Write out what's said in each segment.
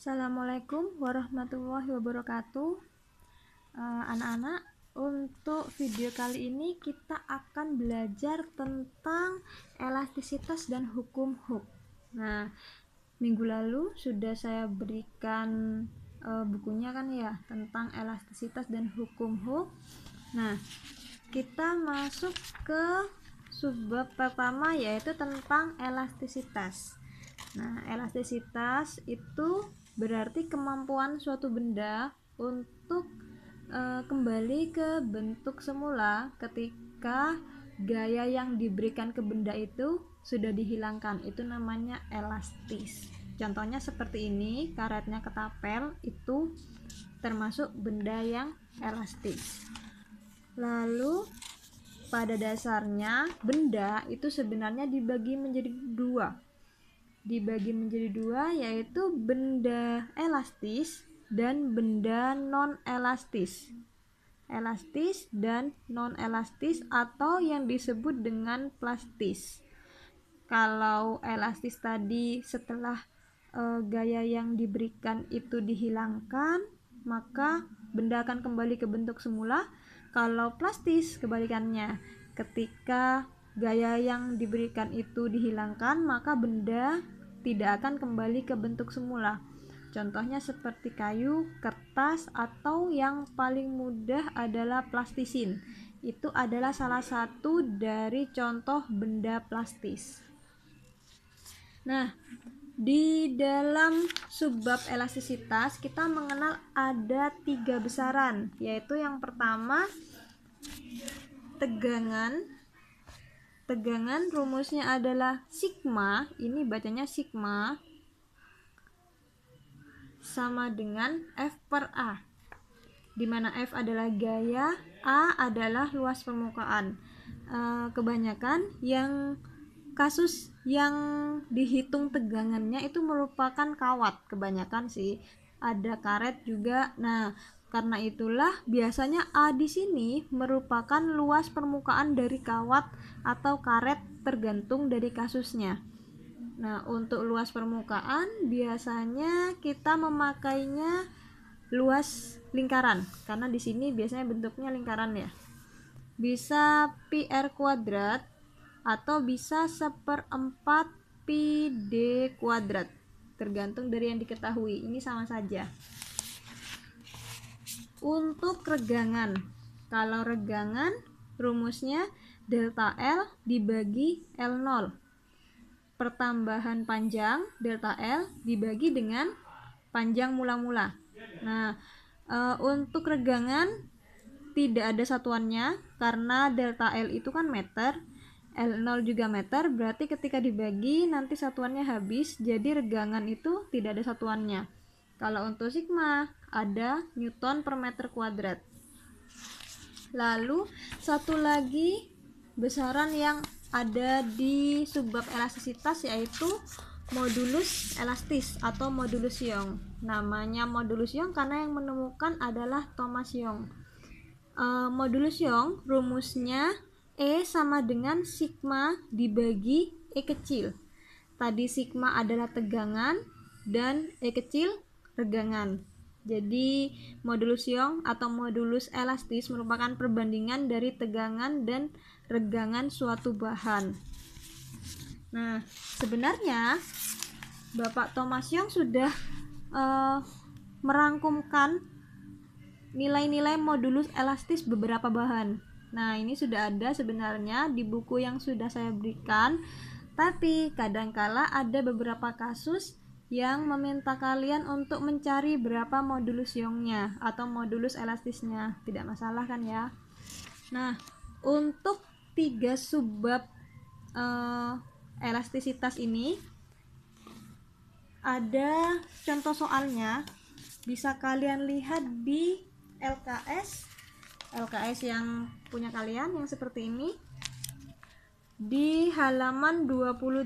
Assalamualaikum warahmatullahi wabarakatuh. Anak-anak, untuk video kali ini kita akan belajar tentang elastisitas dan hukum Hooke. Nah, minggu lalu sudah saya berikan bukunya kan ya, tentang elastisitas dan hukum Hooke. Nah, kita masuk ke subbab pertama, yaitu tentang elastisitas. Nah, elastisitas itu berarti kemampuan suatu benda untuk kembali ke bentuk semula ketika gaya yang diberikan ke benda itu sudah dihilangkan. Itu namanya elastis. Contohnya seperti ini, karetnya ketapel, itu termasuk benda yang elastis. Lalu pada dasarnya benda itu sebenarnya dibagi menjadi dua, yaitu benda elastis dan benda non-elastis. Elastis dan non-elastis atau yang disebut dengan plastis. Kalau elastis tadi setelah gaya yang diberikan itu dihilangkan, maka benda akan kembali ke bentuk semula. Kalau plastis kebalikannya, ketika gaya yang diberikan itu dihilangkan, maka benda tidak akan kembali ke bentuk semula. Contohnya seperti kayu, kertas, atau yang paling mudah adalah plastisin. Itu adalah salah satu dari contoh benda plastis. Nah, di dalam subbab elastisitas kita mengenal ada 3 besaran, yaitu yang pertama tegangan. Tegangan rumusnya adalah sigma, ini bacanya sigma, sama dengan F per A, dimana F adalah gaya, A adalah luas permukaan. Kebanyakan yang kasus yang dihitung tegangannya itu merupakan kawat, kebanyakan sih, ada karet juga. Nah, karena itulah biasanya A di sini merupakan luas permukaan dari kawat atau karet, tergantung dari kasusnya. Nah, untuk luas permukaan biasanya kita memakainya luas lingkaran, karena di sini biasanya bentuknya lingkaran ya. Bisa pi r kuadrat atau bisa 1/4 pi d kuadrat, tergantung dari yang diketahui. Ini sama saja. Untuk regangan, kalau regangan rumusnya delta L dibagi L0, pertambahan panjang delta L dibagi dengan panjang mula-mula. Nah, untuk regangan tidak ada satuannya, karena delta L itu kan meter, L0 juga meter, berarti ketika dibagi nanti satuannya habis, jadi regangan itu tidak ada satuannya. Kalau untuk sigma ada Newton per meter kuadrat. Lalu satu lagi besaran yang ada di subbab elastisitas, yaitu modulus elastis atau modulus Young. Namanya modulus Young karena yang menemukan adalah Thomas Young. Modulus Young rumusnya E sama dengan sigma dibagi E kecil. Tadi sigma adalah tegangan dan E kecil regangan. Jadi modulus Young atau modulus elastis merupakan perbandingan dari tegangan dan regangan suatu bahan. Nah, sebenarnya Bapak Thomas Young sudah merangkumkan nilai-nilai modulus elastis beberapa bahan. Nah, ini sudah ada sebenarnya di buku yang sudah saya berikan, tapi kadangkala ada beberapa kasus yang meminta kalian untuk mencari berapa modulus Young-nya atau modulus elastisnya. Tidak masalah kan ya? Nah, untuk 3 subbab elastisitas ini ada contoh soalnya, bisa kalian lihat di LKS yang punya kalian, yang seperti ini, di halaman 28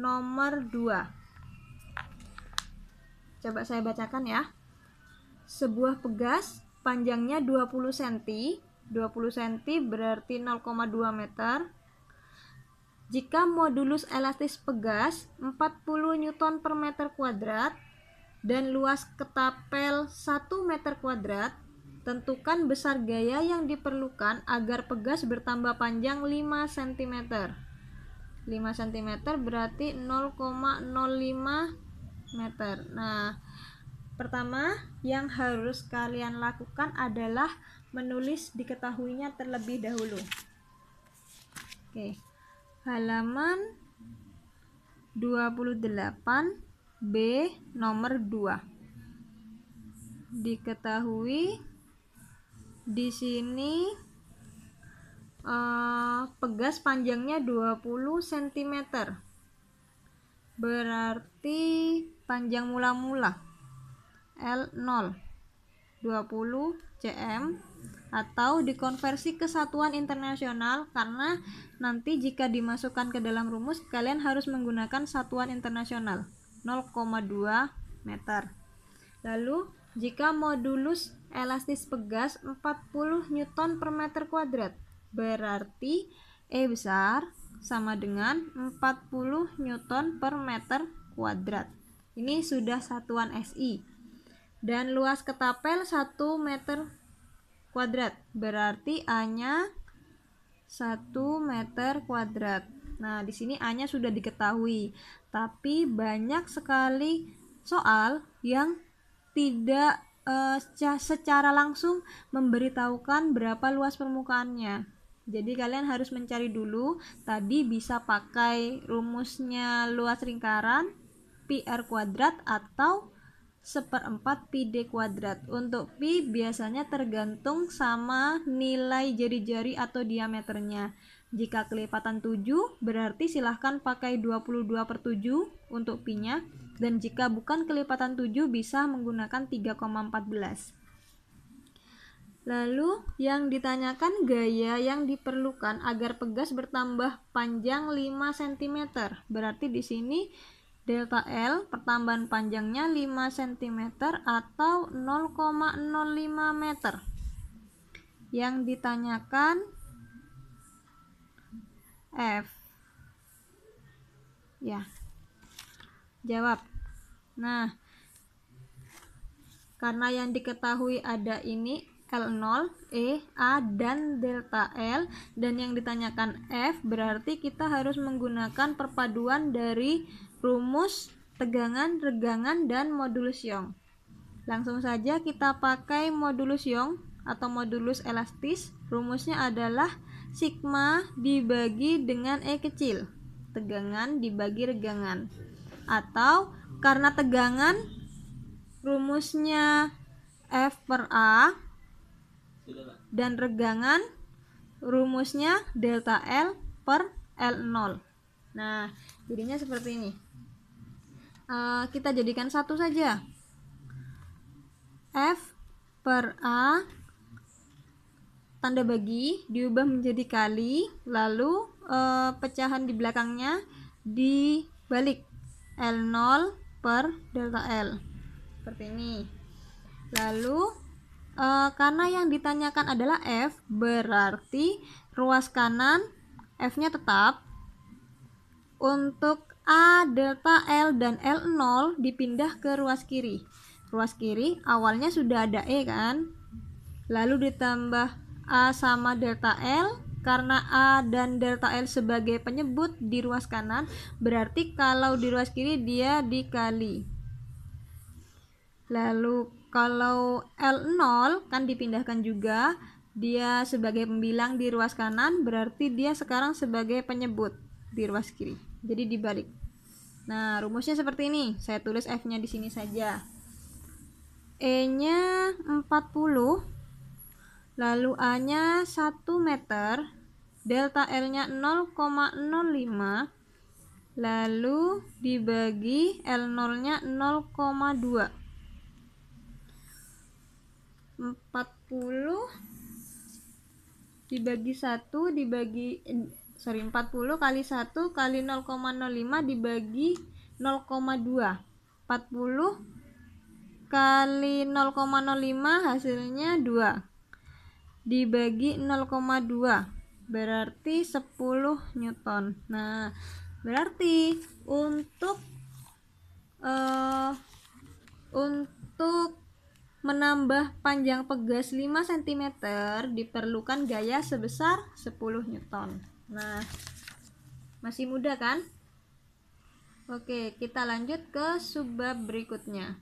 nomor 2. Coba saya bacakan ya. Sebuah pegas panjangnya 20 cm, 20 cm berarti 0,2 meter. Jika modulus elastis pegas 40 Newton per meter kuadrat, dan luas ketapel 1 meter kuadrat, tentukan besar gaya yang diperlukan agar pegas bertambah panjang 5 cm. 5 cm berarti 0,05 meter. Nah, pertama yang harus kalian lakukan adalah menulis diketahuinya terlebih dahulu. Oke. Halaman 28 B nomor 2. Diketahui di sini pegas panjangnya 20 cm. Berarti panjang mula-mula L0 20 cm, atau dikonversi ke satuan internasional karena nanti jika dimasukkan ke dalam rumus kalian harus menggunakan satuan internasional 0,2 meter. Lalu jika modulus elastis pegas 40 Newton per meter kuadrat, berarti E besar sama dengan 40 Newton per meter kuadrat. Ini sudah satuan SI. Dan luas ketapel 1 meter kuadrat, berarti A-nya 1 meter kuadrat. Nah, di sini A-nya sudah diketahui, tapi banyak sekali soal yang tidak secara langsung memberitahukan berapa luas permukaannya. Jadi kalian harus mencari dulu. Tadi bisa pakai rumusnya luas lingkaran pi r kuadrat atau 1/4 pi d kuadrat. Untuk pi biasanya tergantung sama nilai jari-jari atau diameternya. Jika kelipatan 7 berarti silahkan pakai 22/7 untuk pi-nya, dan jika bukan kelipatan 7 bisa menggunakan 3,14. Lalu yang ditanyakan gaya yang diperlukan agar pegas bertambah panjang 5 cm. Berarti di sini delta L pertambahan panjangnya 5 cm atau 0,05 meter. Yang ditanyakan F. Ya. Jawab. Nah, karena yang diketahui ada ini L0, E, A, dan delta L, dan yang ditanyakan F, berarti kita harus menggunakan perpaduan dari rumus tegangan, regangan, dan modulus Young. Langsung saja kita pakai modulus Young atau modulus elastis. Rumusnya adalah sigma dibagi dengan E kecil, tegangan dibagi regangan. Atau karena tegangan rumusnya F per A, dan regangan rumusnya delta L per L0. Nah, jadinya seperti ini. Kita jadikan satu saja. F per A tanda bagi diubah menjadi kali, lalu pecahan di belakangnya dibalik L0 per delta L. Seperti ini. Lalu karena yang ditanyakan adalah F, berarti ruas kanan F-nya tetap. Untuk A, delta L, dan L0 dipindah ke ruas kiri. Ruas kiri awalnya sudah ada E kan? Lalu ditambah A sama delta L. Karena A dan delta L sebagai penyebut di ruas kanan, berarti kalau di ruas kiri dia dikali. Lalu kalau L0 kan dipindahkan juga, dia sebagai pembilang di ruas kanan, berarti dia sekarang sebagai penyebut di ruas kiri. Jadi dibalik. Nah, rumusnya seperti ini. Saya tulis F-nya di sini saja. E-nya 40, lalu A-nya 1 meter, delta L-nya 0,05, lalu dibagi L0-nya 0,2. 40 dibagi 1 dibagi 40 kali 1 kali 0,05 dibagi 0,2. 40 kali 0,05 hasilnya 2 dibagi 0,2 berarti 10 Newton. Nah, berarti menambah panjang pegas 5 cm diperlukan gaya sebesar 10 Newton. Nah, masih mudah kan? Oke, kita lanjut ke subbab berikutnya.